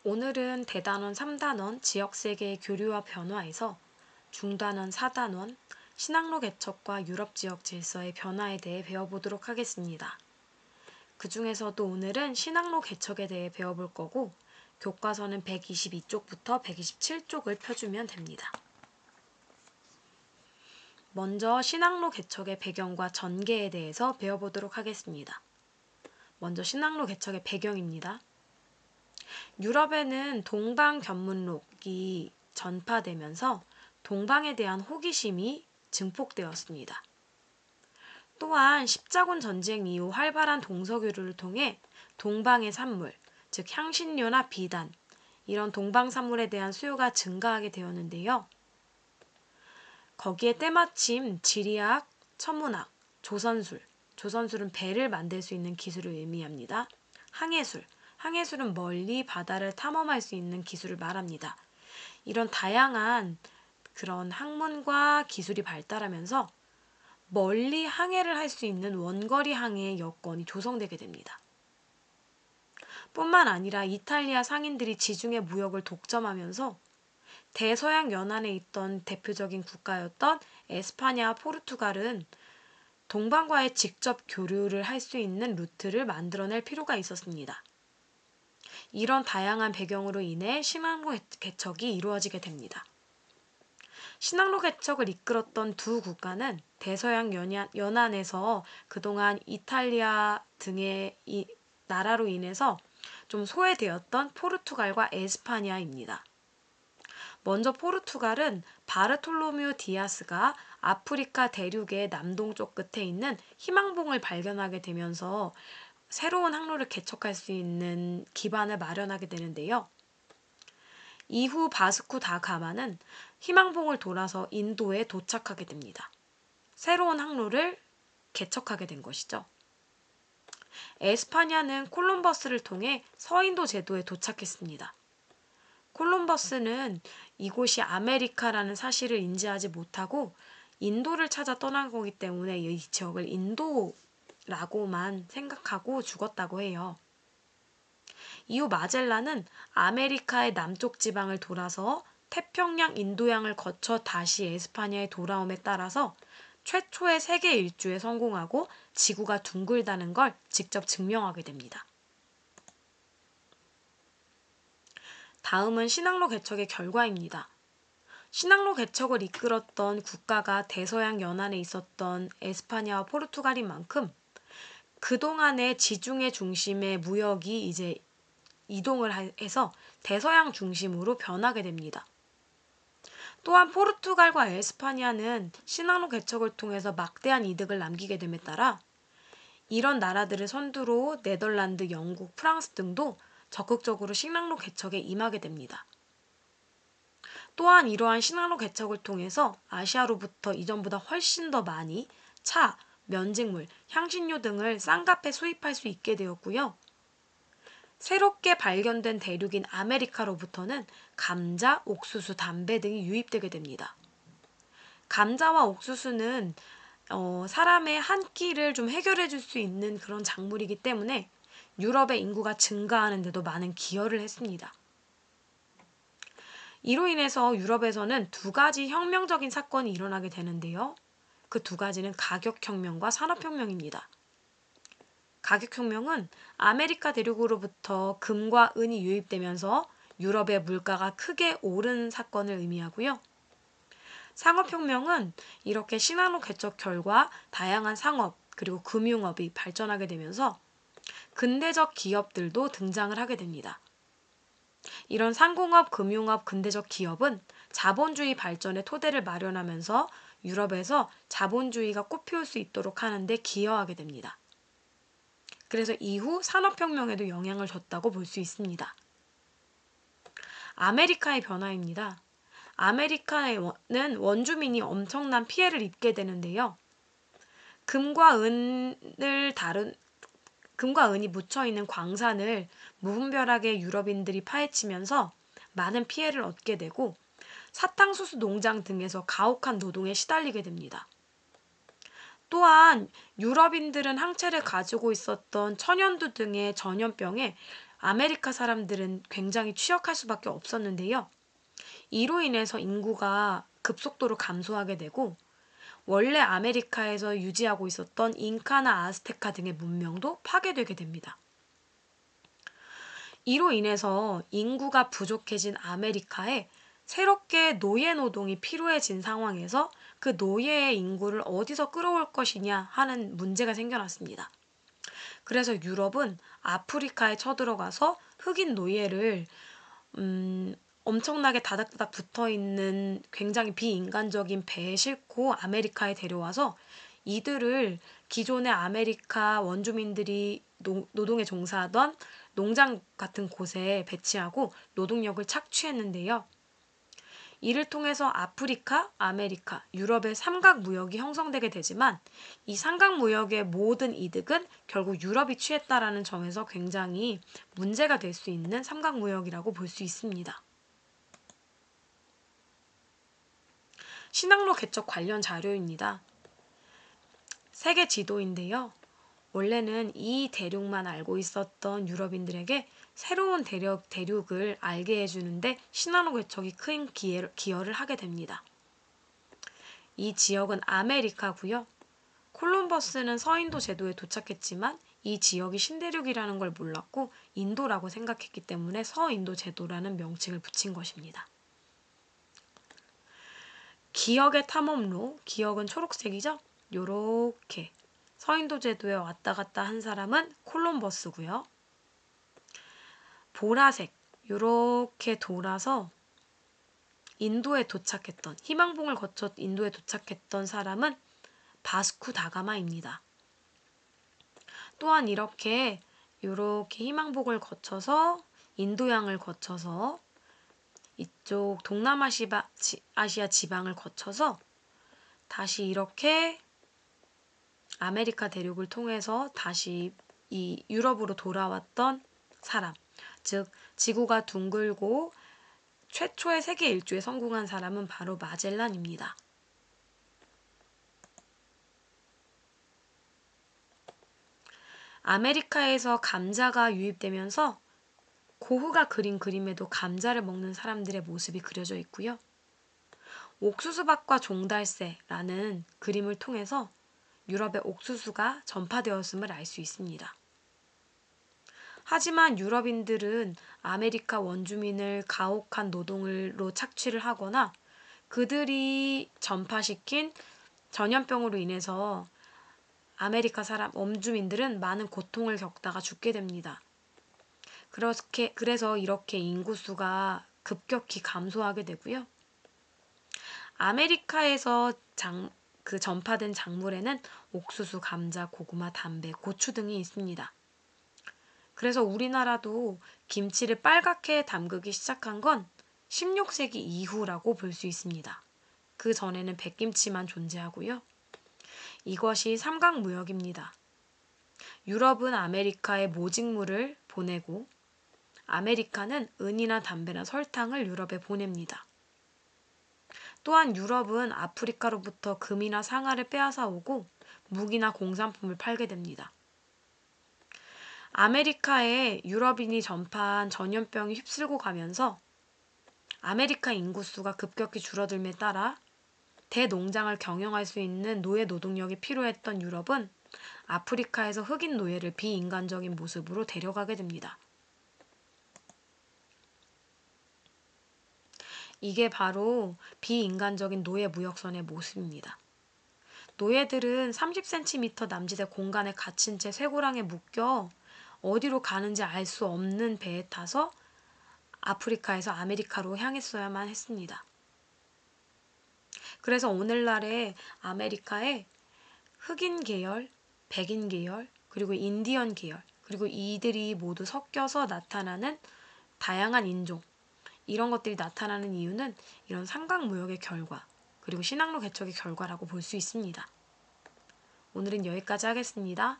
오늘은 대단원 3단원 지역세계의 교류와 변화에서 중단원 4단원 신항로 개척과 유럽 지역 질서의 변화에 대해 배워보도록 하겠습니다. 그 중에서도 오늘은 신항로 개척에 대해 배워볼 거고 교과서는 122쪽부터 127쪽을 펴주면 됩니다. 먼저 신항로 개척의 배경과 전개에 대해서 배워보도록 하겠습니다. 먼저 신항로 개척의 배경입니다. 유럽에는 동방견문록이 전파되면서 동방에 대한 호기심이 증폭되었습니다. 또한 십자군 전쟁 이후 활발한 동서교류를 통해 동방의 산물, 즉 향신료나 비단, 이런 동방 산물에 대한 수요가 증가하게 되었는데요. 거기에 때마침 지리학, 천문학, 조선술은 배를 만들 수 있는 기술을 의미합니다. 항해술은 멀리 바다를 탐험할 수 있는 기술을 말합니다. 이런 다양한 그런 학문과 기술이 발달하면서 멀리 항해를 할 수 있는 원거리 항해의 여건이 조성되게 됩니다. 뿐만 아니라 이탈리아 상인들이 지중해 무역을 독점하면서 대서양 연안에 있던 대표적인 국가였던 에스파냐와 포르투갈은 동방과의 직접 교류를 할 수 있는 루트를 만들어낼 필요가 있었습니다. 이런 다양한 배경으로 인해 신항로 개척이 이루어지게 됩니다. 신항로 개척을 이끌었던 두 국가는 대서양 연안에서 그동안 이탈리아 등의 나라로 인해서 좀 소외되었던 포르투갈과 에스파냐입니다. 먼저 포르투갈은 바르톨로뮤 디아스가 아프리카 대륙의 남동쪽 끝에 있는 희망봉을 발견하게 되면서 새로운 항로를 개척할 수 있는 기반을 마련하게 되는데요. 이후 바스코 다 가마는 희망봉을 돌아서 인도에 도착하게 됩니다. 새로운 항로를 개척하게 된 것이죠. 에스파냐는 콜럼버스를 통해 서인도 제도에 도착했습니다. 콜럼버스는 이곳이 아메리카라는 사실을 인지하지 못하고 인도를 찾아 떠난 거기 때문에 이 지역을 인도라고만 생각하고 죽었다고 해요. 이후 마젤란은 아메리카의 남쪽 지방을 돌아서 태평양 인도양을 거쳐 다시 에스파냐에 돌아옴에 따라서 최초의 세계 일주에 성공하고 지구가 둥글다는 걸 직접 증명하게 됩니다. 다음은 신항로 개척의 결과입니다. 신항로 개척을 이끌었던 국가가 대서양 연안에 있었던 에스파냐와 포르투갈인 만큼 그동안의 지중해 중심의 무역이 이제 이동을 해서 대서양 중심으로 변하게 됩니다. 또한 포르투갈과 에스파냐는 신항로 개척을 통해서 막대한 이득을 남기게 됨에 따라 이런 나라들을 선두로 네덜란드, 영국, 프랑스 등도 적극적으로 신항로 개척에 임하게 됩니다. 또한 이러한 신항로 개척을 통해서 아시아로부터 이전보다 훨씬 더 많이 차, 면직물, 향신료 등을 싼 값에 수입할 수 있게 되었고요. 새롭게 발견된 대륙인 아메리카로부터는 감자, 옥수수, 담배 등이 유입되게 됩니다. 감자와 옥수수는 사람의 한 끼를 좀 해결해 줄 수 있는 그런 작물이기 때문에 유럽의 인구가 증가하는 데도 많은 기여를 했습니다. 이로 인해서 유럽에서는 두 가지 혁명적인 사건이 일어나게 되는데요. 그 두 가지는 가격혁명과 산업혁명입니다. 가격혁명은 아메리카 대륙으로부터 금과 은이 유입되면서 유럽의 물가가 크게 오른 사건을 의미하고요. 상업혁명은 이렇게 신항로 개척 결과 다양한 상업 그리고 금융업이 발전하게 되면서 근대적 기업들도 등장을 하게 됩니다. 이런 상공업, 금융업, 근대적 기업은 자본주의 발전의 토대를 마련하면서 유럽에서 자본주의가 꽃피울 수 있도록 하는 데 기여하게 됩니다. 그래서 이후 산업혁명에도 영향을 줬다고 볼 수 있습니다. 아메리카의 변화입니다. 아메리카는 원주민이 엄청난 피해를 입게 되는데요. 금과 은이 묻혀있는 광산을 무분별하게 유럽인들이 파헤치면서 많은 피해를 얻게 되고 사탕수수 농장 등에서 가혹한 노동에 시달리게 됩니다. 또한 유럽인들은 항체를 가지고 있었던 천연두 등의 전염병에 아메리카 사람들은 굉장히 취약할 수밖에 없었는데요. 이로 인해서 인구가 급속도로 감소하게 되고 원래 아메리카에서 유지하고 있었던 잉카나 아스테카 등의 문명도 파괴되게 됩니다. 이로 인해서 인구가 부족해진 아메리카에 새롭게 노예 노동이 필요해진 상황에서 그 노예의 인구를 어디서 끌어올 것이냐 하는 문제가 생겨났습니다. 그래서 유럽은 아프리카에 쳐들어가서 흑인 노예를 엄청나게 다닥다닥 붙어있는 굉장히 비인간적인 배에 싣고 아메리카에 데려와서 이들을 기존의 아메리카 원주민들이 노동에 종사하던 농장 같은 곳에 배치하고 노동력을 착취했는데요. 이를 통해서 아프리카, 아메리카, 유럽의 삼각무역이 형성되게 되지만 이 삼각무역의 모든 이득은 결국 유럽이 취했다라는 점에서 굉장히 문제가 될 수 있는 삼각무역이라고 볼 수 있습니다. 신항로 개척 관련 자료입니다. 세계 지도인데요. 원래는 이 대륙만 알고 있었던 유럽인들에게 새로운 대륙을 알게 해주는데 신항로 개척이 큰 기여를 하게 됩니다. 이 지역은 아메리카고요. 콜럼버스는 서인도 제도에 도착했지만 이 지역이 신대륙이라는 걸 몰랐고 인도라고 생각했기 때문에 서인도 제도라는 명칭을 붙인 것입니다. 기역의 탐험로, 기역은 초록색이죠? 요렇게 서인도 제도에 왔다 갔다 한 사람은 콜럼버스고요. 보라색, 요렇게 돌아서 인도에 도착했던, 희망봉을 거쳐 인도에 도착했던 사람은 바스쿠 다가마입니다. 또한 이렇게 희망봉을 거쳐서 인도양을 거쳐서 이쪽 동남아시아 지방을 거쳐서 다시 이렇게 아메리카 대륙을 통해서 다시 이 유럽으로 돌아왔던 사람, 즉 지구가 둥글고 최초의 세계 일주에 성공한 사람은 바로 마젤란입니다. 아메리카에서 감자가 유입되면서 고흐가 그린 그림에도 감자를 먹는 사람들의 모습이 그려져 있고요. 옥수수밭과 종달새라는 그림을 통해서 유럽의 옥수수가 전파되었음을 알 수 있습니다. 하지만 유럽인들은 아메리카 원주민을 가혹한 노동으로 착취를 하거나 그들이 전파시킨 전염병으로 인해서 아메리카 원주민들은 많은 고통을 겪다가 죽게 됩니다. 그래서 이렇게 인구수가 급격히 감소하게 되고요. 아메리카에서 전파된 작물에는 옥수수, 감자, 고구마, 담배, 고추 등이 있습니다. 그래서 우리나라도 김치를 빨갛게 담그기 시작한 건 16세기 이후라고 볼 수 있습니다. 그 전에는 백김치만 존재하고요. 이것이 삼각무역입니다. 유럽은 아메리카에 모직물을 보내고 아메리카는 은이나 담배나 설탕을 유럽에 보냅니다. 또한 유럽은 아프리카로부터 금이나 상아를 빼앗아 오고 무기나 공산품을 팔게 됩니다. 아메리카에 유럽인이 전파한 전염병이 휩쓸고 가면서 아메리카 인구수가 급격히 줄어들에 따라 대농장을 경영할 수 있는 노예 노동력이 필요했던 유럽은 아프리카에서 흑인 노예를 비인간적인 모습으로 데려가게 됩니다. 이게 바로 비인간적인 노예 무역선의 모습입니다. 노예들은 30cm 남짓의 공간에 갇힌 채 쇠고랑에 묶여 어디로 가는지 알 수 없는 배에 타서 아프리카에서 아메리카로 향했어야만 했습니다. 그래서 오늘날의 아메리카에 흑인 계열, 백인 계열, 그리고 인디언 계열, 그리고 이들이 모두 섞여서 나타나는 다양한 인종, 이런 것들이 나타나는 이유는 이런 삼각무역의 결과, 그리고 신항로 개척의 결과라고 볼 수 있습니다. 오늘은 여기까지 하겠습니다.